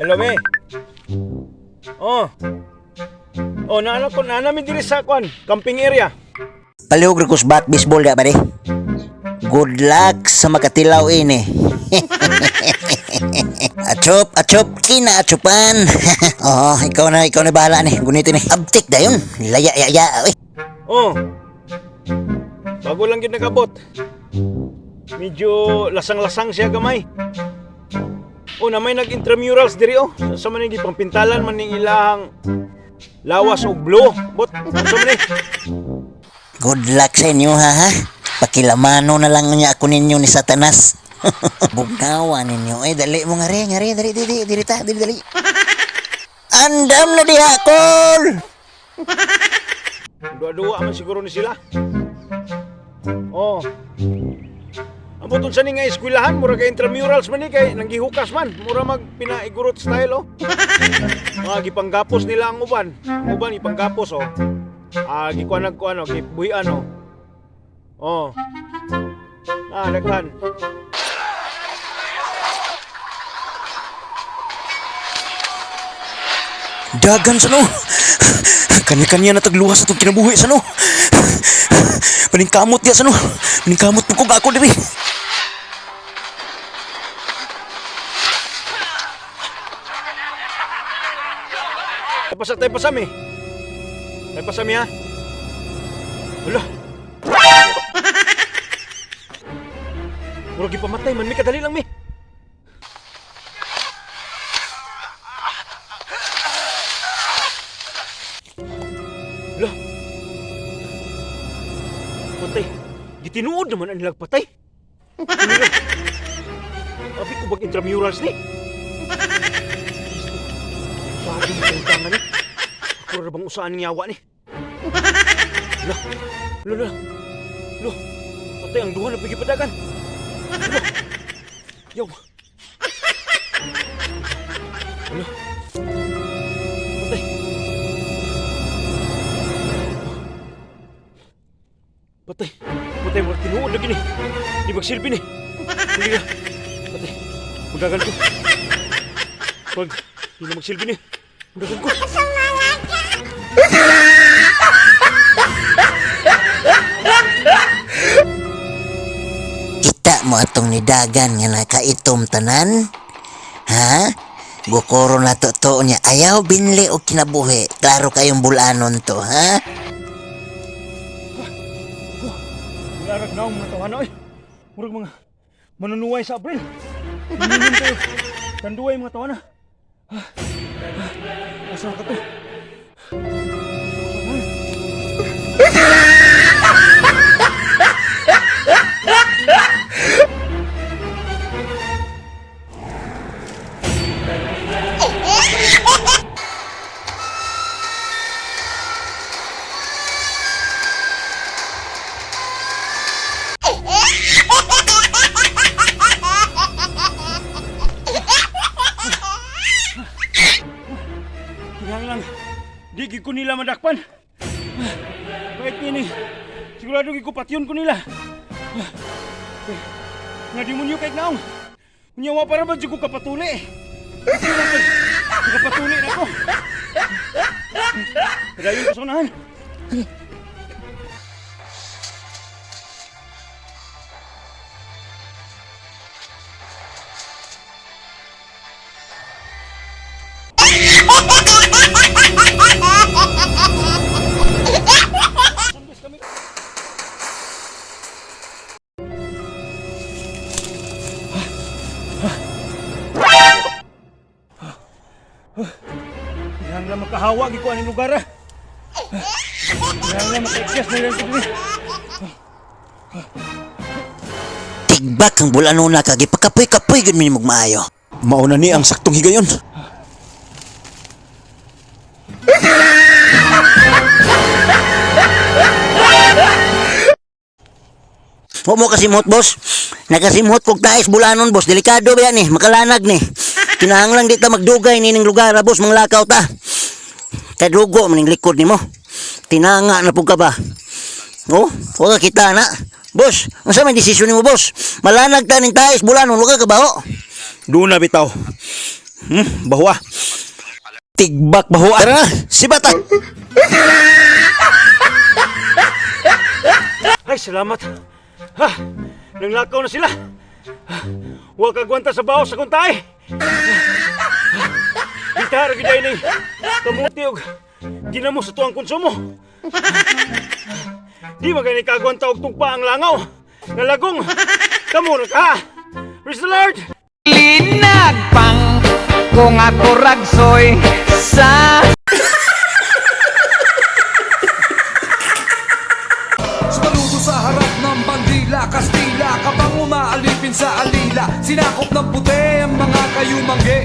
Hello, be. Oh. Oh, naano ko na namin diri sa kwan, camping area. Palihog rekus bat baseball da pare. Good luck sa makatilaw ini. Achop, kina achupan. Oh, ikaw na bahala ni. Gunito ni. Abtik dayon. Laya. Oy. Oh. Bago lang yun nagabot. Medyo lasang-lasang siya gamay. Oh, na may nag-intramurals diri oh. Sa man di pampintalan man ning ilahang lawas og blue. Bot, sa man eh. Good luck sa inyo ha. Pakilamano na lang niya ako ninyo ni Satanas. Bugnawa ninyo. Dali mo ngari, dali. Andam na diha, Kol! Dua-dua man siguro ni sila. Oh. Ang butong sa ni nga eskwelahan, mura ka intramurals man ni kay nanggihukas man. Mura mag pinaigurot style oh. Mga gipanggapos nila ang uban. Uban ipanggapos oh. Gikuan ko ano, gibuhian oh. Oh. Daghan. Dagan sa no. Kanya-kanya na tagluwas atong kinabuhi sa no. Paningkamot dia sa no. Paningkamot po ko ako diri. Tayo pasami. Tayo pasami ha. Wala. Murag ipamatay man mi kadali lang mi. Wala. Patay. Gitinuod naman ang nilang patay. Abi ko bag intramurals ni. Sabi mo yung tangan ni. Ako rin bang usaan ng yawa ni. Lo. Patay ang duha na pagipadagan. Yo. Ano? Patay mo tinuod lagi ni. Di magsilbi ni. Hindi na. Patay. Mudagan ko. Pag hindi na magsilbi ni. Mudagan ko. Mo atong nidagan nga nakaitom tanan. Ha? Gukoro na to niya. Ayaw binli o kinabuhi. Klaro kayong bulanon to, ha? Nilarag na akong mga tawana, oy. Murag mga manunuway sa April. Hinihin kayo. Tanduay mga tawana. Asa ka to? Lang, di ko nila madakpan. Kahit ini, sigurado gikupatyon ko nila. Nga di mo niyo kahit naong. Unyawa para ba di ko kapatuli? Kapatuli na ko. Kadayon ko sa unahan. Kailangan lang makahawag ko anong lugar ah. Kailangan lang maka-express na lang ito din. Tigbak ang bulano na kagi pagkapoy-kapoy gud mi magmaayo. Mauna ni ang saktong higayon. Huwag mo kasimot, boss. Nakasimot kog tais bulanon, boss. Delikado ba yan eh. Makalanag ni. Kinahanglang di ta magdugay nining lugar, boss. Manglakaw ta. Kadugo maning likod nimo. Tinanga na pug ka ba? Oh, huwag ka kita na. Boss, unsa may desisyon nimo, boss? Malanag ta ning tais bulanon, huwag ka kabaho. Doon na bitaw. Bahwa. Tigbak bahwa. Tara na, si Bata. Ay, salamat. Ha, nanglakaw na sila. Huwag kagwanta sa baho sa kuntay. Bitar, giday ni kamuti og ginamo sa tuwang konsumo. Di magani kagwanta og tugpa ang langaw. Nalagong, kamo na ka. Praise the Lord! Linag pang kung ako ragsoy sa Saludo sa harap ng bandila Kastila, kabang umaalipin sa alila Sinakop ng puti ang mga kayumangge